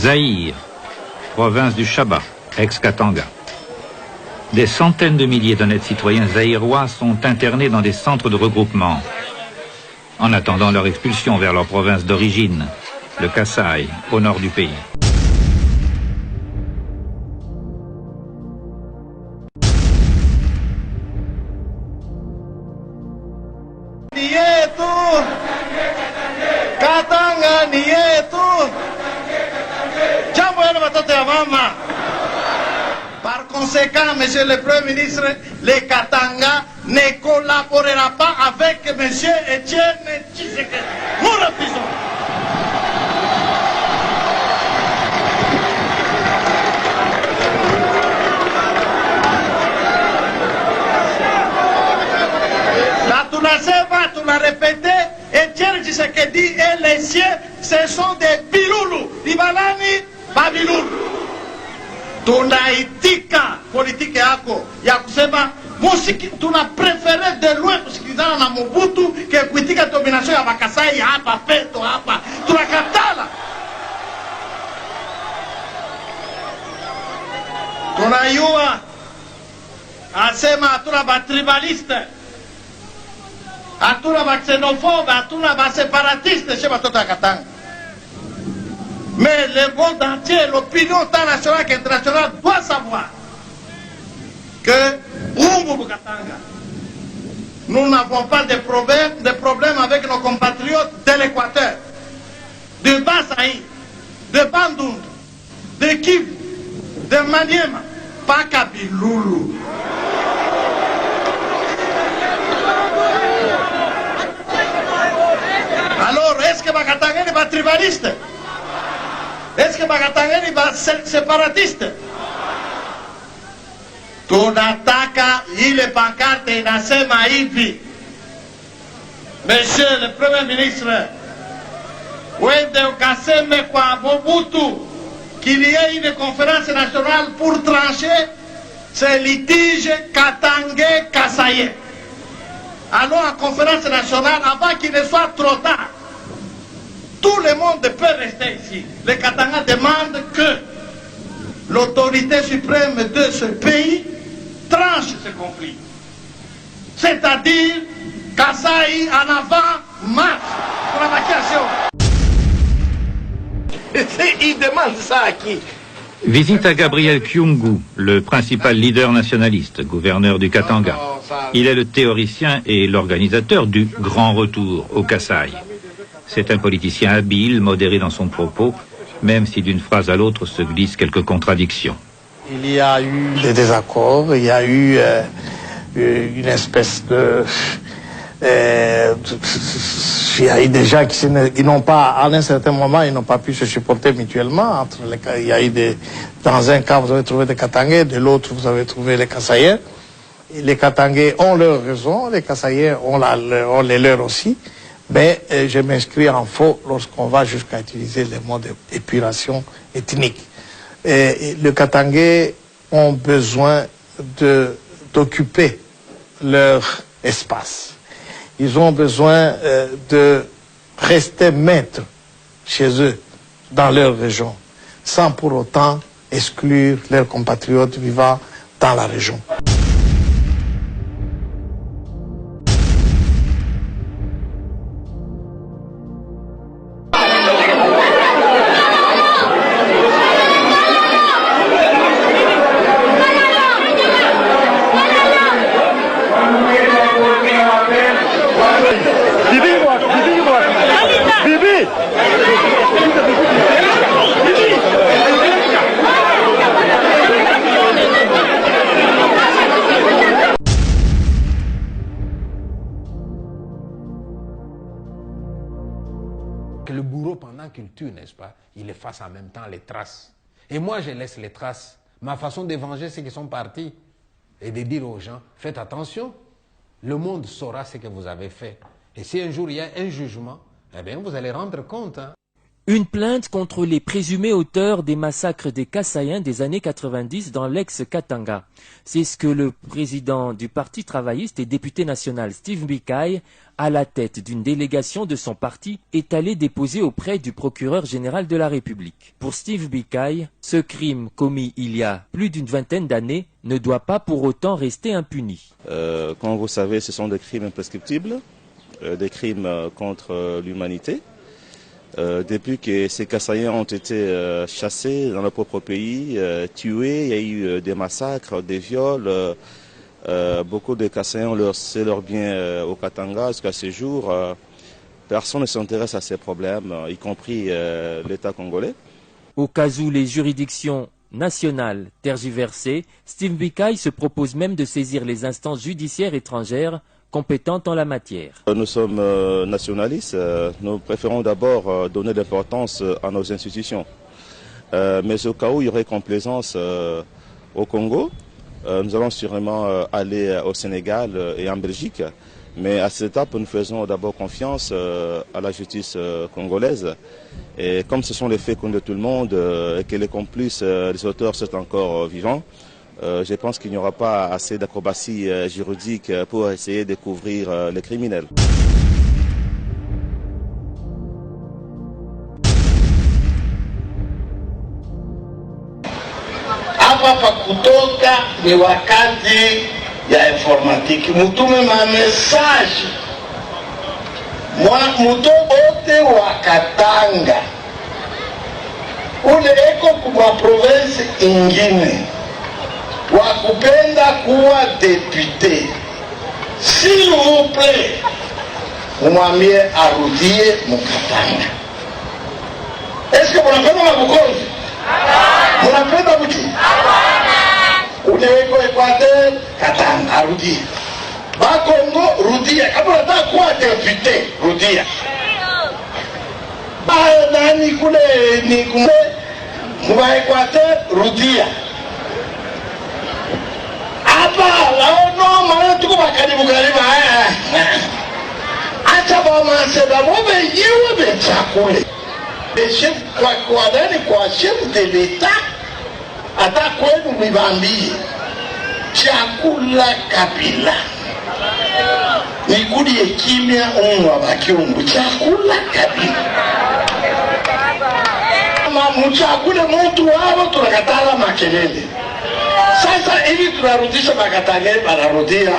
Zaïre, province du Chaba, ex-Katanga. Des centaines de milliers d'honnêtes citoyens zaïrois sont internés dans des centres de regroupement, en attendant leur expulsion vers leur province d'origine, le Kasaï, au nord du pays. Katanga ni yetu. Jambo yenu watoto ya mama. Par conséquent, monsieur le Premier ministre, le Katanga ne collaborera pas avec monsieur Etienne Tshisekedi. Nous refusons. La tunasema, tunarepete, Etienne Tshisekedi et les siens, ce sont des biloulous. Ibalani, babiloulou. Tunaitika politiki yako ya kusema musiki, tuna prefere de loin kusikilizana na Mobutu ke kuitika domination ya Bakasai hapa peto hapa. Tunakatala. Tunayua asema hatuna batribaliste, hatuna baxenofobe, hatuna baseparatiste chez batoto ya Katanga. Mais le monde entier, l'opinion tant nationale qu'internationale doit savoir que Katanga, nous n'avons pas de problème avec nos compatriotes de l'Équateur, de Basaï, de Bandung, de Kivu, de Maniema, pas Kabiloulou. Alors, est-ce que Bakatanga n'est pas tribaliste? Est-ce que Bakatanga n'est pas séparatiste? Tunataka ile pancarte inasema hivi: Monsieur le Premier ministre, wende ukaseme kwa Mobutu qu'il y ait une conférence nationale pour trancher ce litige Katanga-Kasaïen. Allons à conférence nationale avant qu'il ne soit trop tard. Tout le monde peut rester ici. Le Katanga demande que l'autorité suprême de ce pays tranche ce conflit. C'est-à-dire, Kasaï en avant, marche pour la vacation. Il demande ça à qui? Visite à Gabriel Kyungu, le principal leader nationaliste, gouverneur du Katanga. Il est le théoricien et l'organisateur du Grand Retour au Kasaï. C'est un politicien habile, modéré dans son propos, même si d'une phrase à l'autre se glissent quelques contradictions. Il y a eu des désaccords, il y a eu une espèce de... il y a eu des gens qui n'ont pas, à un certain moment, ils n'ont pas pu se supporter mutuellement. Il y a eu dans un cas, vous avez trouvé des Katangais, de l'autre, vous avez trouvé les Kasaïens. Les Katangais ont leurs raisons, les Kasaïens ont les leurs aussi. Mais je m'inscris en faux lorsqu'on va jusqu'à utiliser les mots d'épuration ethnique. Les Katangais ont besoin d'occuper leur espace. Ils ont besoin de rester maîtres chez eux, dans leur région, sans pour autant exclure leurs compatriotes vivant dans la région. Que le bourreau, pendant qu'il tue, n'est-ce pas, il efface en même temps les traces. Et moi, je laisse les traces. Ma façon de venger ceux qui sont partis et de dire aux gens, faites attention, le monde saura ce que vous avez fait. Et si un jour il y a un jugement, eh bien, vous allez rendre compte. Hein. Une plainte contre les présumés auteurs des massacres des Kasaïens des années 90 dans l'ex-Katanga. C'est ce que le président du Parti travailliste et député national Steve Bikayi, à la tête d'une délégation de son parti, est allé déposer auprès du procureur général de la République. Pour Steve Bikayi, ce crime commis il y a plus d'une vingtaine d'années ne doit pas pour autant rester impuni. Comme vous savez, ce sont des crimes imprescriptibles, des crimes contre l'humanité. Depuis que ces Kasaïens ont été chassés dans leur propre pays, tués, il y a eu des massacres, des viols. Beaucoup de Kasaïens ont laissé leurs biens au Katanga jusqu'à ce jour. Personne ne s'intéresse à ces problèmes, y compris l'État congolais. Au cas où les juridictions nationales tergiversées, Steve Bikayi se propose même de saisir les instances judiciaires étrangères compétentes en la matière. Nous sommes nationalistes, nous préférons d'abord donner l'importance à nos institutions. Mais au cas où il y aurait complaisance au Congo, nous allons sûrement aller au Sénégal et en Belgique. Mais à cette étape, nous faisons d'abord confiance à la justice congolaise. Et comme ce sont les faits connus de tout le monde et que les complices, les auteurs sont encore vivants, je pense qu'il n'y aura pas assez d'acrobatie juridique pour essayer de couvrir les criminels. Hapa kutoka ni wakati ya informatiki, mutume ma message muto wote wa Katanga ule eko kwa province ingine wakupenda kuwa depute, s'il vous plaît, umwambie arudie Mukatanga. Est-ce que munapenda Mabukonzi? Munapenda Buti? Ule eko Equateur, Katanga, arudie. Bakongo, rudia. Kama unataka kuwa depute, rudia. Nani kule ni kule mwa Equateur, rudia. Hapa laono maana tuko bakaribu karibu haya. Acha ba maseba mobe yewe be chakule. Le chef kwa nani kwa chef de l'État ata kwenu mibambie chakula Kabila. Nikudi kimya unwa bakiungu chakula Kabila. Mchakule mtu wao tunakatala makelele. Sasa hivi tunarudisha Makatanga banarudia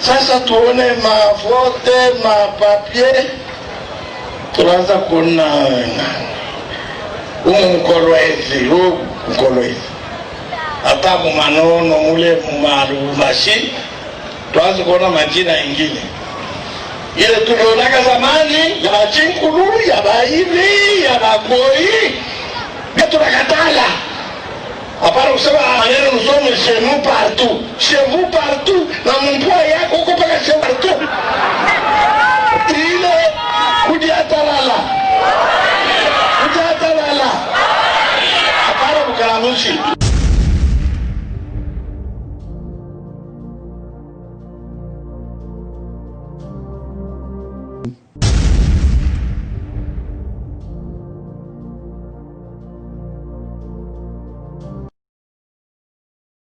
Sasa tuone mavote mapapie tunaanza kuona mkolwezi hata mumanono mule mumarumashi tuanze kuona majina ingine ile tulionaka zamani ya bachinkulu ya baivi ya bagoi tunakatala. Apara kusema maneno nusome chez vous partout na mpwa yako uko paka chez vous partout.